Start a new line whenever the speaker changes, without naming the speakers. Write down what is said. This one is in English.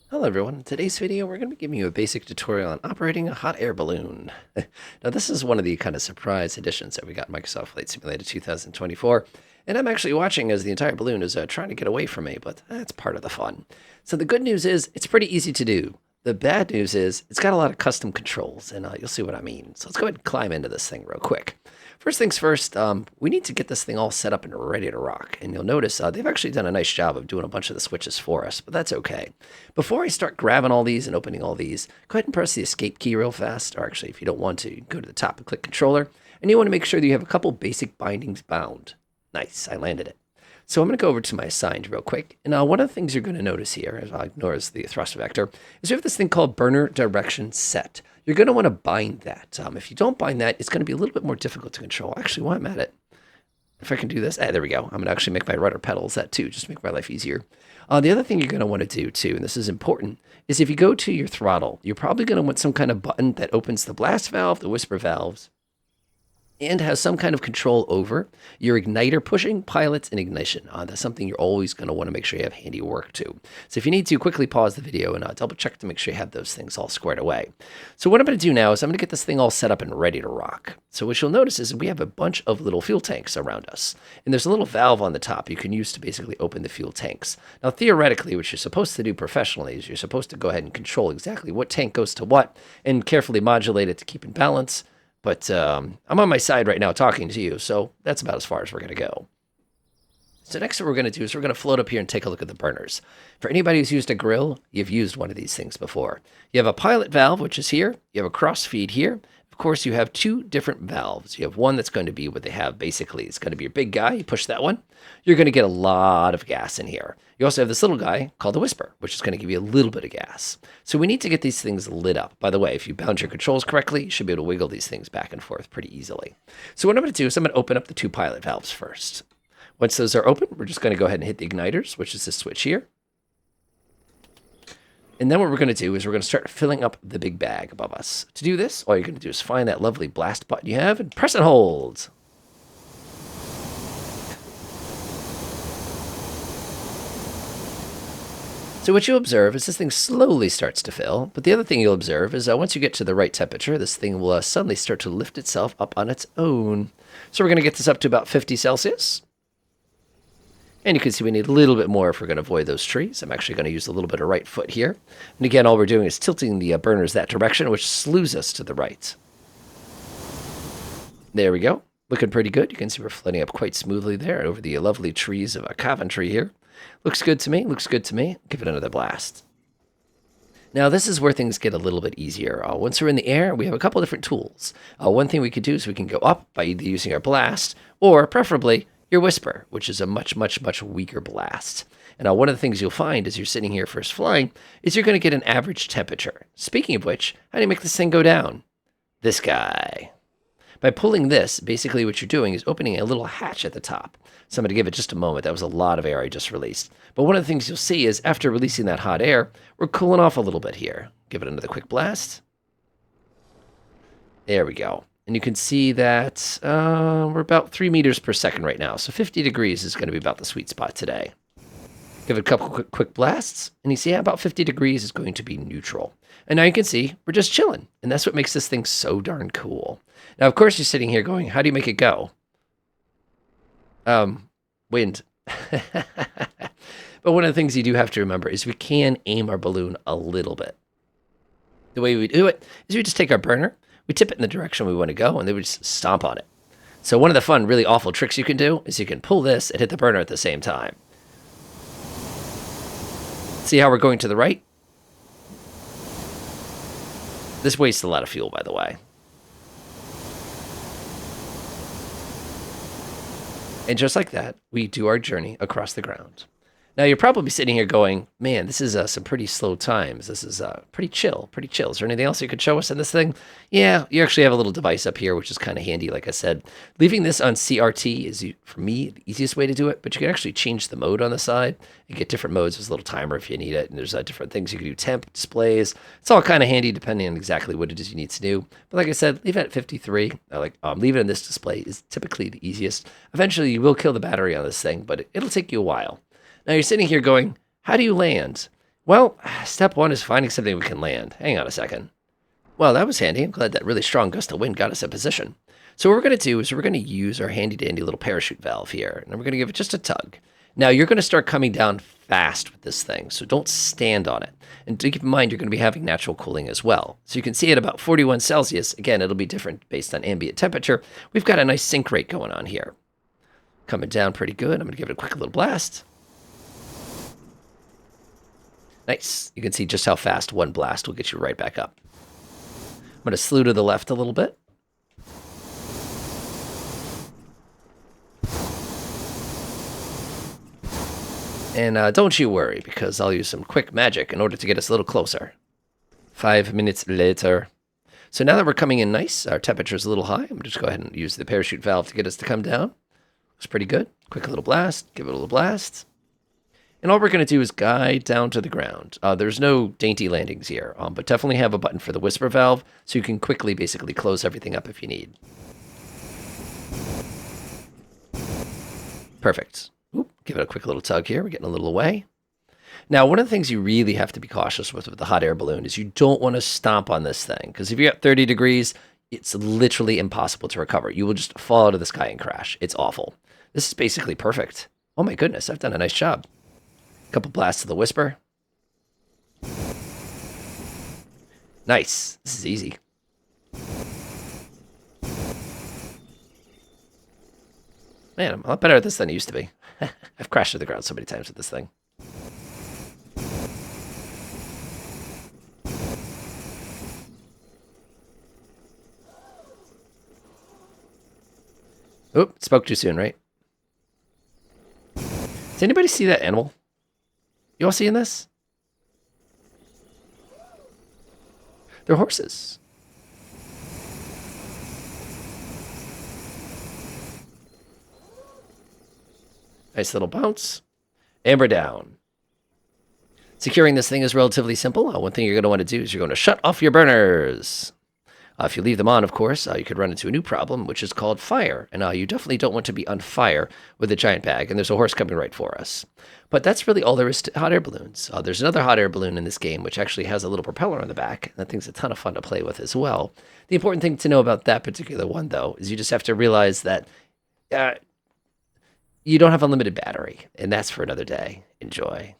Hello everyone, in today's video we're going to be giving you a basic tutorial on operating a hot air balloon. Now this is one of the kind of surprise editions that we got in Microsoft Flight Simulator 2024, and I'm actually watching as the entire balloon is trying to get away from me, but that's part of the fun. So the good news is it's pretty easy to do. The bad news is it's got a lot of custom controls, and you'll see what I mean. So let's go ahead and climb into this thing real quick. First things first, we need to get this thing all set up and ready to rock. And you'll notice they've actually done a nice job of doing a bunch of the switches for us, but that's okay. Before I start grabbing all these and opening all these, go ahead and press the escape key real fast. Or actually, if you don't want to, you can go to the top and click controller. And you want to make sure that you have a couple basic bindings bound. Nice, I landed it. So I'm going to go over to my assigned real quick. And one of the things you're going to notice here, as I ignore the thrust vector, is we have this thing called burner direction set. You're going to want to bind that. If you don't bind that, it's going to be a little bit more difficult to control. Actually, while I'm at it, if I can do this, there we go. I'm going to actually make my rudder pedals that too, just to make my life easier. The other thing you're going to want to do too, and this is important, is if you go to your throttle, you're probably going to want some kind of button that opens the blast valve, the whisper valves, and has some kind of control over your igniter pushing, pilots, and ignition. That's something you're always going to want to make sure you have handy work too. So if you need to, quickly pause the video and double check to make sure you have those things all squared away. So what I'm going to do now is I'm going to get this thing all set up and ready to rock. So what you'll notice is we have a bunch of little fuel tanks around us. And there's a little valve on the top you can use to basically open the fuel tanks. Now theoretically, what you're supposed to do professionally is you're supposed to go ahead and control exactly what tank goes to what and carefully modulate it to keep in balance. But I'm on my side right now talking to you, so that's about as far as we're going to go. So next what we're going to do is we're going to float up here and take a look at the burners. For anybody who's used a grill, you've used one of these things before. You have a pilot valve, which is here. You have a cross feed here. Of course, you have two different valves. You have one that's going to be what they have basically. It's going to be your big guy. You push that one. You're going to get a lot of gas in here. You also have this little guy called the whisper, which is going to give you a little bit of gas. So we need to get these things lit up. By the way, if you bound your controls correctly, you should be able to wiggle these things back and forth pretty easily. So what I'm going to do is I'm going to open up the two pilot valves first. Once those are open, we're just going to go ahead and hit the igniters, which is this switch here. And then what we're going to do is we're going to start filling up the big bag above us. To do this, all you're going to do is find that lovely blast button you have and press and hold. So what you'll observe is this thing slowly starts to fill, but the other thing you'll observe is once you get to the right temperature, this thing will suddenly start to lift itself up on its own. So we're going to get this up to about 50 Celsius. And you can see we need a little bit more if we're going to avoid those trees. I'm actually going to use a little bit of right foot here. And again, all we're doing is tilting the burners that direction, which slews us to the right. There we go. Looking pretty good. You can see we're floating up quite smoothly there over the lovely trees of Coventry here. Looks good to me. Looks good to me. Give it another blast. Now, this is where things get a little bit easier. Once we're in the air, we have a couple different tools. One thing we could do is we can go up by either using our blast or preferably your whisper, which is a much, much, much weaker blast. And one of the things you'll find as you're sitting here first flying is you're going to get an average temperature. Speaking of which, how do you make this thing go down? This guy. By pulling this, basically what you're doing is opening a little hatch at the top. So I'm going to give it just a moment. That was a lot of air I just released. But one of the things you'll see is after releasing that hot air, we're cooling off a little bit here. Give it another quick blast. There we go. And you can see that we're about 3 meters per second right now. So 50 degrees is going to be about the sweet spot today. Give it a couple quick blasts. And you see how about 50 degrees is going to be neutral. And now you can see we're just chilling. And that's what makes this thing so darn cool. Now, of course, you're sitting here going, how do you make it go? Wind. But one of the things you do have to remember is we can aim our balloon a little bit. The way we do it is we just take our burner, we tip it in the direction we want to go, and then we just stomp on it. So one of the fun, really awful tricks you can do is you can pull this and hit the burner at the same time. See how we're going to the right? This wastes a lot of fuel, by the way. And just like that, we do our journey across the ground. Now, you're probably sitting here going, man, this is some pretty slow times. This is pretty chill, pretty chill. Is there anything else you could show us in this thing? Yeah, you actually have a little device up here, which is kind of handy, like I said. Leaving this on CRT is, for me, the easiest way to do it, but you can actually change the mode on the side and get different modes. There's a little timer if you need it, and there's different things you can do, temp, displays. It's all kind of handy depending on exactly what it is you need to do. But like I said, leave it at 53. Leave it in this display is typically the easiest. Eventually, you will kill the battery on this thing, but it'll take you a while. Now you're sitting here going, how do you land? Well, step one is finding something we can land. Hang on a second. Well, that was handy. I'm glad that really strong gust of wind got us in position. So what we're going to do is we're going to use our handy-dandy little parachute valve here, and we're going to give it just a tug. Now, you're going to start coming down fast with this thing, so don't stand on it. And to keep in mind, you're going to be having natural cooling as well. So you can see at about 41 Celsius, again, it'll be different based on ambient temperature, we've got a nice sink rate going on here. Coming down pretty good. I'm going to give it a quick little blast. Nice. You can see just how fast one blast will get you right back up. I'm going to slew to the left a little bit. And don't you worry, because I'll use some quick magic in order to get us a little closer. 5 minutes later. So now that we're coming in nice, our temperature's a little high. I'm going to just go ahead and use the parachute valve to get us to come down. Looks pretty good. Quick little blast. Give it a little blast. And all we're going to do is guide down to the ground. There's no dainty landings here, but definitely have a button for the whisper valve, so you can quickly basically close everything up if you need. Perfect. Oop, give it a quick little tug here. We're getting a little away. Now, one of the things you really have to be cautious with the hot air balloon is you don't want to stomp on this thing, because if you're at 30 degrees, it's literally impossible to recover. You will just fall out of the sky and crash. It's awful. This is basically perfect. Oh my goodness, I've done a nice job. A couple blasts of the whisper. Nice. This is easy. Man, I'm a lot better at this than I used to be. I've crashed to the ground so many times with this thing. Oop, spoke too soon, right? Does anybody see that animal? You all seeing this? They're horses. Nice little bounce. And we're down. Securing this thing is relatively simple. One thing you're going to want to do is you're going to shut off your burners. If you leave them on, of course, you could run into a new problem, which is called fire. And you definitely don't want to be on fire with a giant bag. And there's a horse coming right for us. But that's really all there is to hot air balloons. There's another hot air balloon in this game, which actually has a little propeller on the back. That thing's a ton of fun to play with as well. The important thing to know about that particular one, though, is you just have to realize that you don't have unlimited battery. And that's for another day. Enjoy.